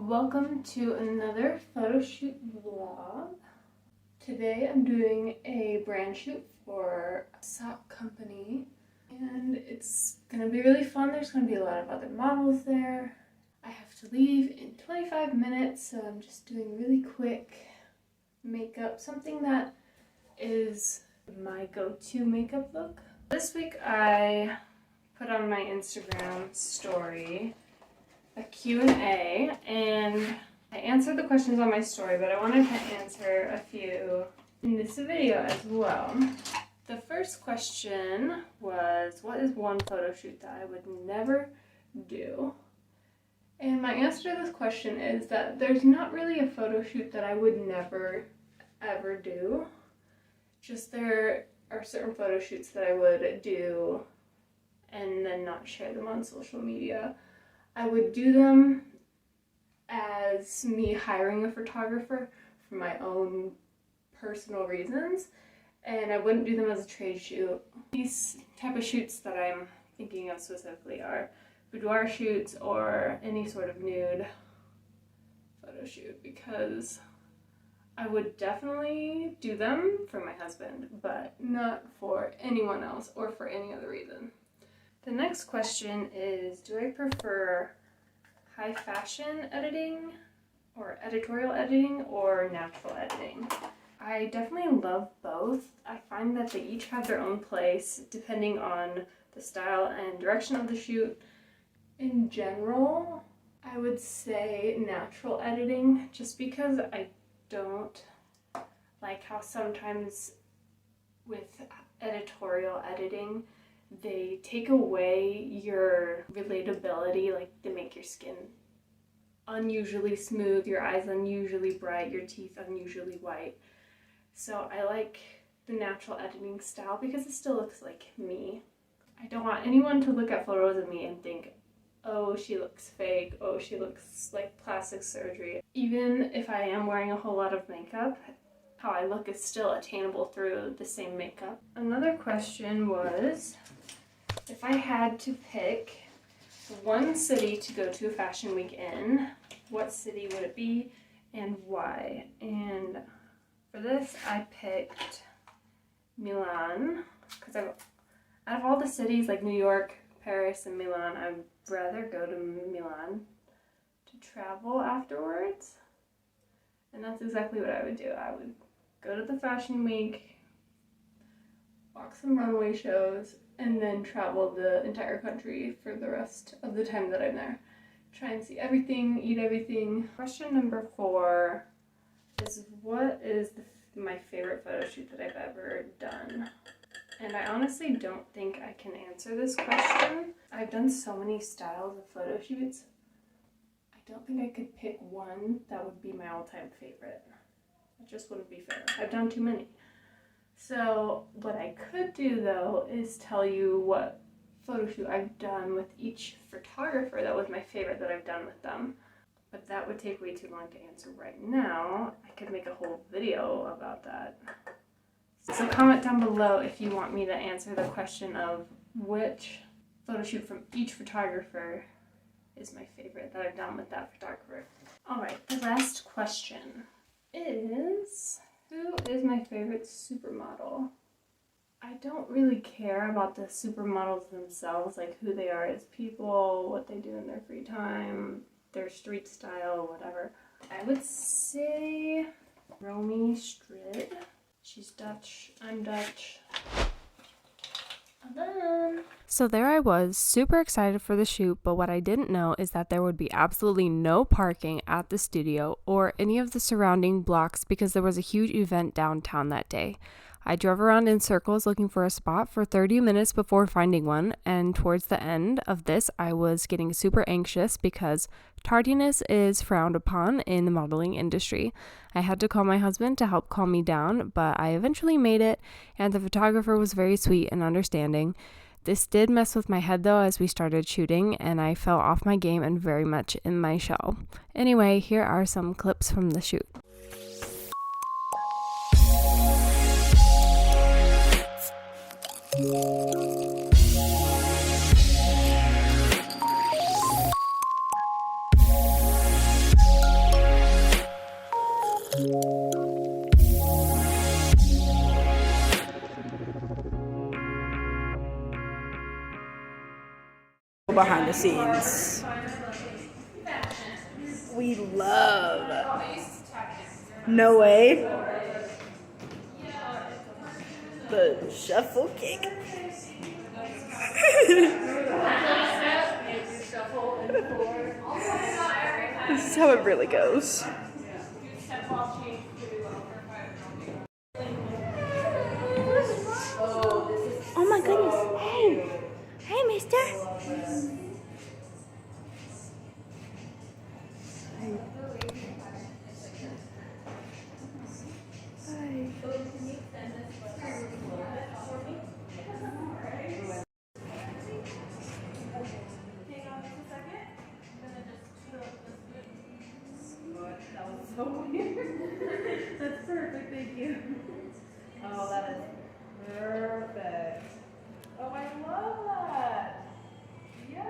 Welcome to another photo shoot vlog. Today I'm doing a brand shoot for a sock company and it's gonna be really fun. There's gonna be a lot of other models there. I have to leave in 25 minutes, so I'm just doing really quick makeup, something that is my go-to makeup look. This week I put on my Instagram story a Q&A, and I answered the questions on my story, but I wanted to answer a few in this video as well. The first question was, what is one photo shoot that I would never do? And my answer to this question is that there's not really a photo shoot that I would never ever do. Just there are certain photo shoots that I would do and then not share them on social media. I would do them as me hiring a photographer for my own personal reasons, and I wouldn't do them as a trade shoot. These type of shoots that I'm thinking of specifically are boudoir shoots or any sort of nude photo shoot, because I would definitely do them for my husband, but not for anyone else or for any other reason. The next question is, do I prefer high fashion editing or editorial editing or natural editing? I definitely love both. I find that they each have their own place depending on the style and direction of the shoot. In general, I would say natural editing, just because I don't like how sometimes with editorial editing they take away your relatability, like they make your skin unusually smooth, your eyes unusually bright, your teeth unusually white. So I like the natural editing style because it still looks like me. I don't want anyone to look at photos of me and think, oh, she looks fake, oh, she looks like plastic surgery. Even if I am wearing a whole lot of makeup, how I look is still attainable through the same makeup. Another question was, if I had to pick one city to go to a fashion week in, what city would it be and why? And for this I picked Milan, because out of all the cities like New York, Paris, and Milan, I'd rather go to Milan to travel afterwards. And that's exactly what I would do. I would go to the fashion week, walk some runway shows, and then travel the entire country for the rest of the time that I'm there. Try and see everything, eat everything. Question number 4 is, what is my favorite photo shoot that I've ever done? And I honestly don't think I can answer this question. I've done so many styles of photo shoots. I don't think I could pick one that would be my all-time favorite. It just wouldn't be fair. I've done too many. So what I could do though is tell you what photo shoot I've done with each photographer that was my favorite that I've done with them. But that would take way too long to answer right now. I could make a whole video about that. So comment down below if you want me to answer the question of which photo shoot from each photographer is my favorite that I've done with that photographer. Alright, the last question is, who is my favorite supermodel? I don't really care about the supermodels themselves, like who they are as people, what they do in their free time, their street style, whatever. I would say Romy Strid. She's Dutch, I'm Dutch. So there I was, super excited for the shoot, but what I didn't know is that there would be absolutely no parking at the studio or any of the surrounding blocks because there was a huge event downtown that day. I drove around in circles looking for a spot for 30 minutes before finding one, and towards the end of this I was getting super anxious because tardiness is frowned upon in the modeling industry. I had to call my husband to help calm me down, but I eventually made it, and the photographer was very sweet and understanding. This did mess with my head though as we started shooting, and I fell off my game and very much in my shell. Anyway, here are some clips from the shoot. Behind the scenes. We love. No way. The shuffle cake. This is how it really goes. Oh my goodness. Hey. Hey, mister. That's perfect, thank you. Oh, that is perfect. Oh, I love that. Yes.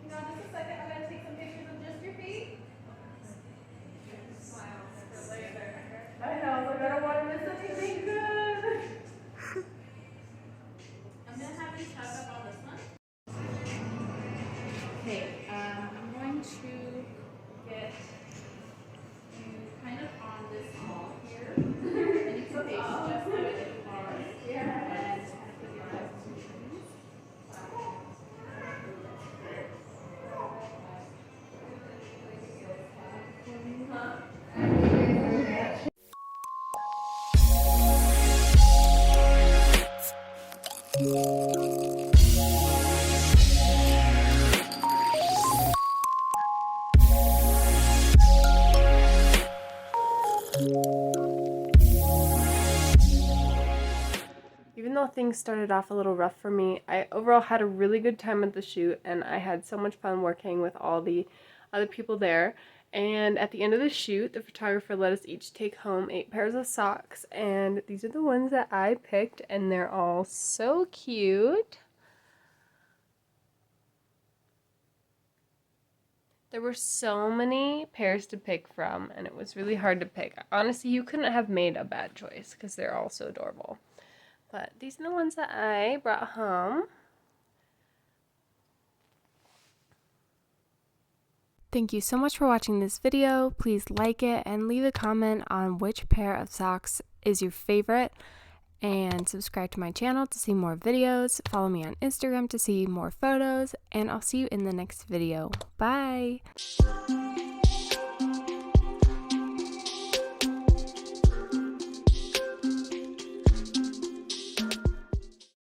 Hang on just a second, I'm gonna take some pictures of just your feet. I know, like I don't want to miss anything good. I'm gonna have you tug up on this one. Okay, I'm going to get you kind of on this wall here. And you can face just so it is hard. Yeah. And put your eyes to your knees. Even though things started off a little rough for me, I overall had a really good time at the shoot, and I had so much fun working with all the other people there. And at the end of the shoot, the photographer let us each take home 8 pairs of socks, and these are the ones that I picked, and they're all so cute. There were so many pairs to pick from, and it was really hard to pick. Honestly, you couldn't have made a bad choice because they're all so adorable. But these are the ones that I brought home. Thank you so much for watching this video. Please like it and leave a comment on which pair of socks is your favorite. And subscribe to my channel to see more videos. Follow me on Instagram to see more photos. And I'll see you in the next video. Bye!